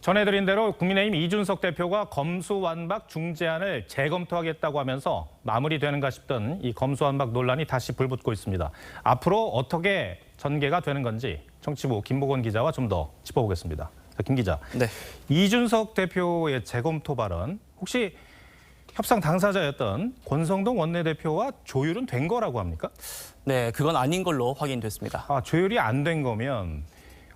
전해드린 대로 국민의힘 이준석 대표가 검수완박 중재안을 재검토하겠다고 하면서 마무리되는가 싶던 이 검수완박 논란이 다시 불붙고 있습니다. 앞으로 어떻게 전개가 되는 건지 정치부 김보건 기자와 좀 더 짚어보겠습니다. 자, 김 기자, 네. 이준석 대표의 재검토 발언, 혹시 협상 당사자였던 권성동 원내대표와 조율은 된 거라고 합니까? 네, 그건 아닌 걸로 확인됐습니다. 조율이 안 된 거면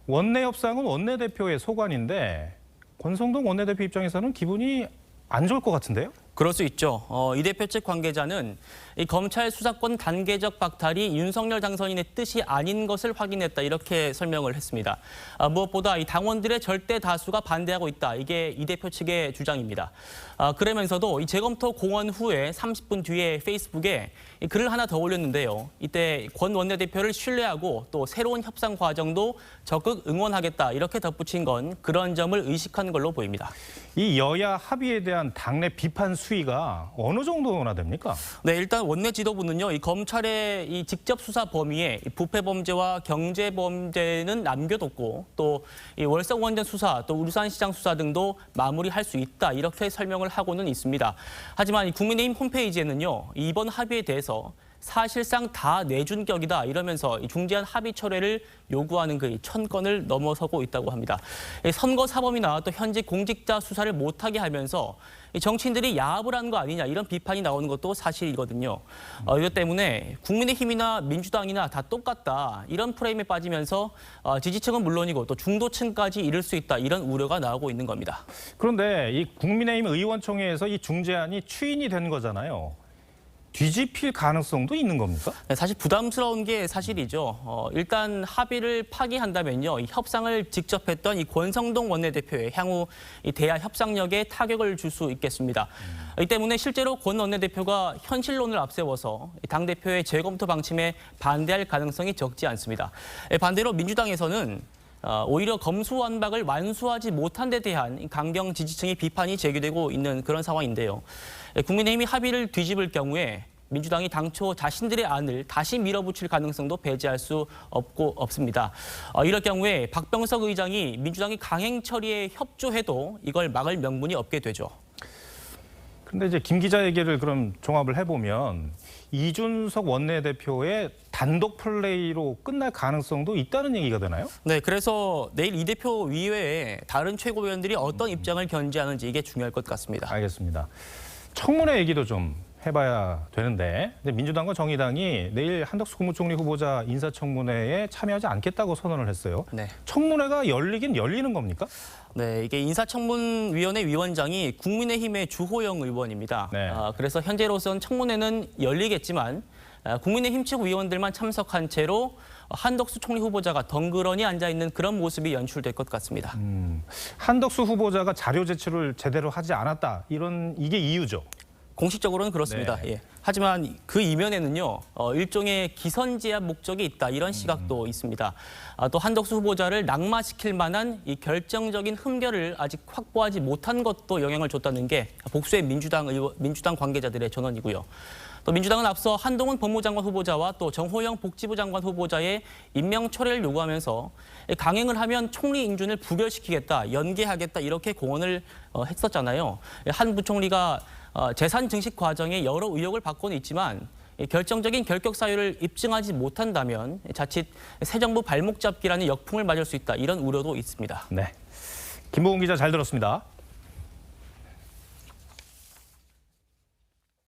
원내 협상은 원내대표의 소관인데 권성동 원내대표 입장에서는 기분이 안 좋을 것 같은데요? 그럴 수 있죠. 이 대표 측 관계자는 이 검찰 수사권 단계적 박탈이 윤석열 당선인의 뜻이 아닌 것을 확인했다, 이렇게 설명을 했습니다. 무엇보다 이 당원들의 절대 다수가 반대하고 있다, 이게 이 대표 측의 주장입니다. 그러면서도 이 재검토 공언 후에 30분 뒤에 페이스북에 글을 하나 더 올렸는데요. 이때 권 원내대표를 신뢰하고 또 새로운 협상 과정도 적극 응원하겠다, 이렇게 덧붙인 건 그런 점을 의식한 걸로 보입니다. 이 여야 합의에 대한 당내 비판 수위가 어느 정도나 됩니까? 네, 일단 원내 지도부는요, 이 검찰의 이 직접 수사 범위에 부패 범죄와 경제 범죄는 남겨뒀고 또 이 월성 원전 수사, 또 울산시장 수사 등도 마무리할 수 있다, 이렇게 설명을 하고는 있습니다. 하지만 이 국민의힘 홈페이지에는요, 이번 합의에 대해서 사실상 다 내준 격이다, 이러면서 중재안 합의 철회를 요구하는 그 1000건을 넘어서고 있다고 합니다. 선거 사범이나 또 현직 공직자 수사를 못하게 하면서 정치인들이 야합을 한 거 아니냐, 이런 비판이 나오는 것도 사실이거든요. 이것 때문에 국민의힘이나 민주당이나 다 똑같다, 이런 프레임에 빠지면서 지지층은 물론이고 또 중도층까지 이를 수 있다, 이런 우려가 나오고 있는 겁니다. 그런데 이 국민의힘 의원총회에서 이 중재안이 추인이 된 거잖아요. 뒤집힐 가능성도 있는 겁니까? 네, 사실 부담스러운 게 사실이죠. 일단 합의를 파기한다면요, 이 협상을 직접 했던 이 권성동 원내대표의 향후 이 대화 협상력에 타격을 줄 수 있겠습니다. 이 때문에 실제로 권 원내대표가 현실론을 앞세워서 당대표의 재검토 방침에 반대할 가능성이 적지 않습니다. 반대로 민주당에서는 오히려 검수완박을 완수하지 못한 데 대한 강경 지지층의 비판이 제기되고 있는 그런 상황인데요. 국민의힘이 합의를 뒤집을 경우에 민주당이 당초 자신들의 안을 다시 밀어붙일 가능성도 배제할 수 없습니다. 이럴 경우에 박병석 의장이 민주당이 강행 처리에 협조해도 이걸 막을 명분이 없게 되죠. 그런데 이제 김 기자 얘기를 그럼 종합을 해보면 이준석 원내대표의 단독 플레이로 끝날 가능성도 있다는 얘기가 되나요? 네, 그래서 내일 이 대표 위외에 다른 최고위원들이 어떤 입장을 견지하는지 이게 중요할 것 같습니다. 알겠습니다. 청문회 얘기도 좀 해봐야 되는데 민주당과 정의당이 내일 한덕수 국무총리 후보자 인사청문회에 참여하지 않겠다고 선언을 했어요. 네. 청문회가 열리긴 열리는 겁니까? 네, 이게 인사청문위원회 위원장이 국민의힘의 주호영 의원입니다. 네. 그래서 현재로선 청문회는 열리겠지만 국민의힘 측 의원들만 참석한 채로 한덕수 총리 후보자가 덩그러니 앉아있는 그런 모습이 연출될 것 같습니다. 한덕수 후보자가 자료 제출을 제대로 하지 않았다, 이게 이유죠? 공식적으로는 그렇습니다. 네. 예. 하지만 그 이면에는요, 일종의 기선제압 목적이 있다, 이런 시각도 있습니다. 또 한덕수 후보자를 낙마시킬 만한 이 결정적인 흠결을 아직 확보하지 못한 것도 영향을 줬다는 게 복수의 민주당 관계자들의 전언이고요. 또 민주당은 앞서 한동훈 법무장관 후보자와 또 정호영 복지부 장관 후보자의 임명 철회를 요구하면서 강행을 하면 총리 인준을 부결시키겠다, 연계하겠다, 이렇게 공언을 했었잖아요. 한 부총리가 재산 증식 과정에 여러 의혹을 받고는 있지만 결정적인 결격 사유를 입증하지 못한다면 자칫 새 정부 발목 잡기라는 역풍을 맞을 수 있다, 이런 우려도 있습니다. 네, 김보건 기자 잘 들었습니다.